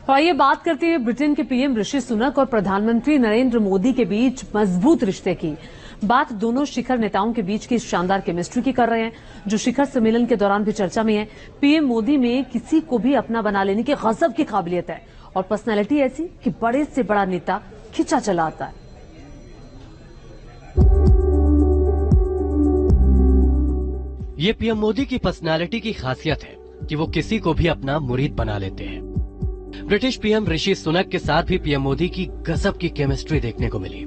और ये बात करते हैं ब्रिटेन के पीएम ऋषि सुनक और प्रधानमंत्री नरेंद्र मोदी के बीच मजबूत रिश्ते की। बात दोनों शिखर नेताओं के बीच की शानदार केमिस्ट्री की कर रहे हैं, जो शिखर सम्मेलन के दौरान भी चर्चा में है। पीएम मोदी में किसी को भी अपना बना लेने की गजब की काबिलियत है और पर्सनैलिटी ऐसी कि बड़े से बड़ा नेता खिंचा चला आता है। ये पीएम मोदी की पर्सनालिटी की खासियत है कि वो किसी को भी अपना मुरीद बना लेते हैं। ब्रिटिश पीएम ऋषि सुनक के साथ भी पीएम मोदी की गजब की केमिस्ट्री देखने को मिली।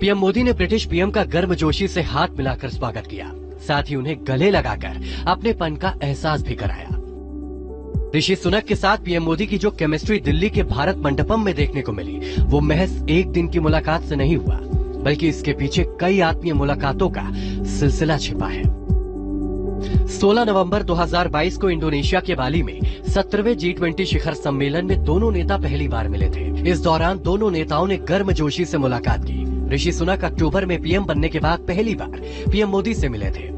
पीएम मोदी ने ब्रिटिश पीएम का गर्मजोशी से हाथ मिलाकर स्वागत किया, साथ ही उन्हें गले लगाकर अपनेपन का एहसास भी कराया। ऋषि सुनक के साथ पीएम मोदी की जो केमिस्ट्री दिल्ली के भारत मंडपम में देखने को मिली, वो महज एक दिन की मुलाकात से नहीं हुआ, बल्कि इसके पीछे कई आत्मीय मुलाकातों का सिलसिला छिपा है। 16 नवंबर 2022 को इंडोनेशिया के बाली में 17वें G20 शिखर सम्मेलन में दोनों नेता पहली बार मिले थे। इस दौरान दोनों नेताओं ने गर्मजोशी से मुलाकात की। ऋषि सुनक अक्टूबर में पीएम बनने के बाद पहली बार पीएम मोदी से मिले थे।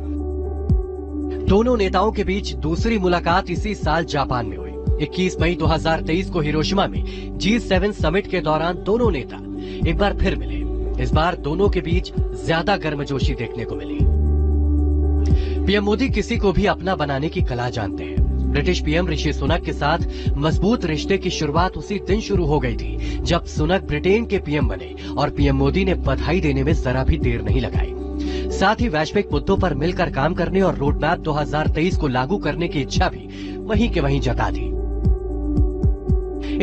दोनों नेताओं के बीच दूसरी मुलाकात इसी साल जापान में हुई। 21 मई 2023 को हिरोशिमा में G7 समिट के दौरान दोनों नेता एक बार फिर मिले। इस बार दोनों के बीच ज्यादा गर्मजोशी देखने को मिली। पीएम मोदी किसी को भी अपना बनाने की कला जानते हैं। ब्रिटिश पीएम ऋषि सुनक के साथ मजबूत रिश्ते की शुरुआत उसी दिन शुरू हो गई थी जब सुनक ब्रिटेन के पीएम बने और पीएम मोदी ने बधाई देने में जरा भी देर नहीं लगाई। साथ ही वैश्विक मुद्दों पर मिलकर काम करने और रोडमैप 2023 को लागू करने की इच्छा भी वहीं के वहीं जता दी।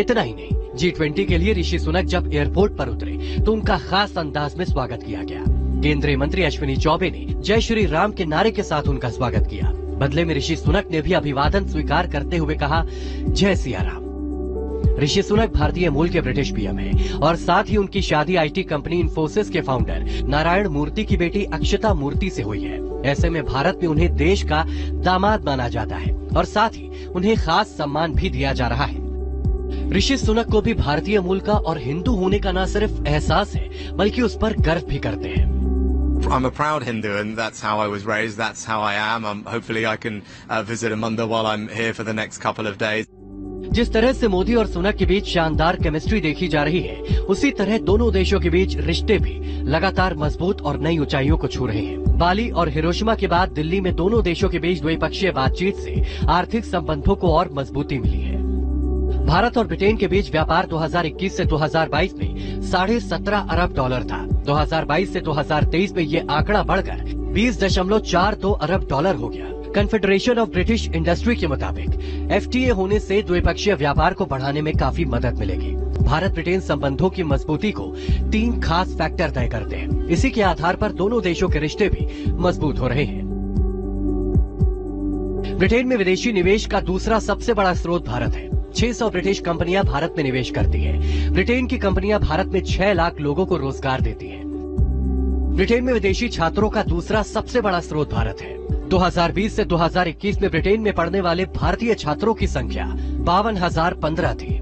इतना ही नहीं, G20 के लिए ऋषि सुनक जब एयरपोर्ट पर उतरे तो उनका खास अंदाज में स्वागत किया गया। केंद्रीय मंत्री अश्विनी चौबे ने जय श्री राम के नारे के साथ उनका स्वागत किया। बदले में ऋषि सुनक ने भी अभिवादन स्वीकार करते हुए कहा, जय सिया राम। ऋषि सुनक भारतीय मूल के ब्रिटिश पीएम हैं और साथ ही उनकी शादी आईटी कंपनी इन्फोसिस के फाउंडर नारायण मूर्ति की बेटी अक्षता मूर्ति से हुई है। ऐसे में भारत में उन्हें देश का दामाद माना जाता है और साथ ही उन्हें खास सम्मान भी दिया जा रहा है। ऋषि सुनक को भी भारतीय मूल का और हिंदू होने का न सिर्फ एहसास है, बल्कि उस पर गर्व भी करते हैं। I'm a proud Hindu and that's how I was raised, that's how I am. Hopefully I can visit a mandir while I'm here for the next couple of days. जिस तरह से मोदी और सुनक के बीच शानदार केमिस्ट्री देखी जा रही है, उसी तरह दोनों देशों के बीच रिश्ते भी लगातार मजबूत और नई ऊंचाइयों को छू रहे हैं। बाली और हिरोशिमा के बाद दिल्ली में दोनों देशों के बीच द्विपक्षीय बातचीत से आर्थिक संबंधों को और मजबूती मिली है। भारत और ब्रिटेन के बीच व्यापार 2021 से 2022 में $17.5 अरब था। 2022 से 2023 में ये आंकड़ा बढ़कर $20.42 अरब हो गया। कन्फेडरेशन ऑफ ब्रिटिश इंडस्ट्री के मुताबिक FTA होने से द्विपक्षीय व्यापार को बढ़ाने में काफी मदद मिलेगी। भारत ब्रिटेन संबंधों की मजबूती को 3 खास फैक्टर तय करते हैं। इसी के आधार पर दोनों देशों के रिश्ते भी मजबूत हो रहे हैं। ब्रिटेन में विदेशी निवेश का दूसरा सबसे बड़ा स्रोत भारत है। 600 ब्रिटिश कंपनियां भारत में निवेश करती हैं। ब्रिटेन की कंपनियां भारत में 6 लाख लोगों को रोजगार देती हैं। ब्रिटेन में विदेशी छात्रों का दूसरा सबसे बड़ा स्रोत भारत है। 2020 से 2021 में ब्रिटेन में पढ़ने वाले भारतीय छात्रों की संख्या 52,015 थी।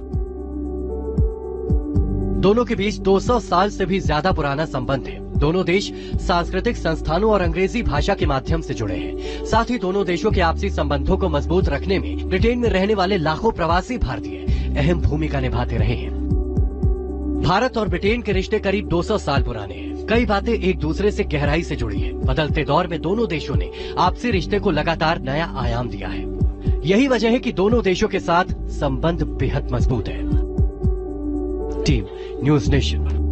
दोनों के बीच 200 साल से भी ज्यादा पुराना संबंध है। दोनों देश सांस्कृतिक संस्थानों और अंग्रेजी भाषा के माध्यम से जुड़े हैं। साथ ही दोनों देशों के आपसी संबंधों को मजबूत रखने में ब्रिटेन में रहने वाले लाखों प्रवासी भारतीय अहम भूमिका निभाते रहे हैं। भारत और ब्रिटेन के रिश्ते करीब 200 साल पुराने हैं। कई बातें एक दूसरे से गहराई से जुड़ी हैं। बदलते दौर में दोनों देशों ने आपसी रिश्ते को लगातार नया आयाम दिया है। यही वजह है कि दोनों देशों के साथ संबंध बेहद मजबूत है। Team news nation.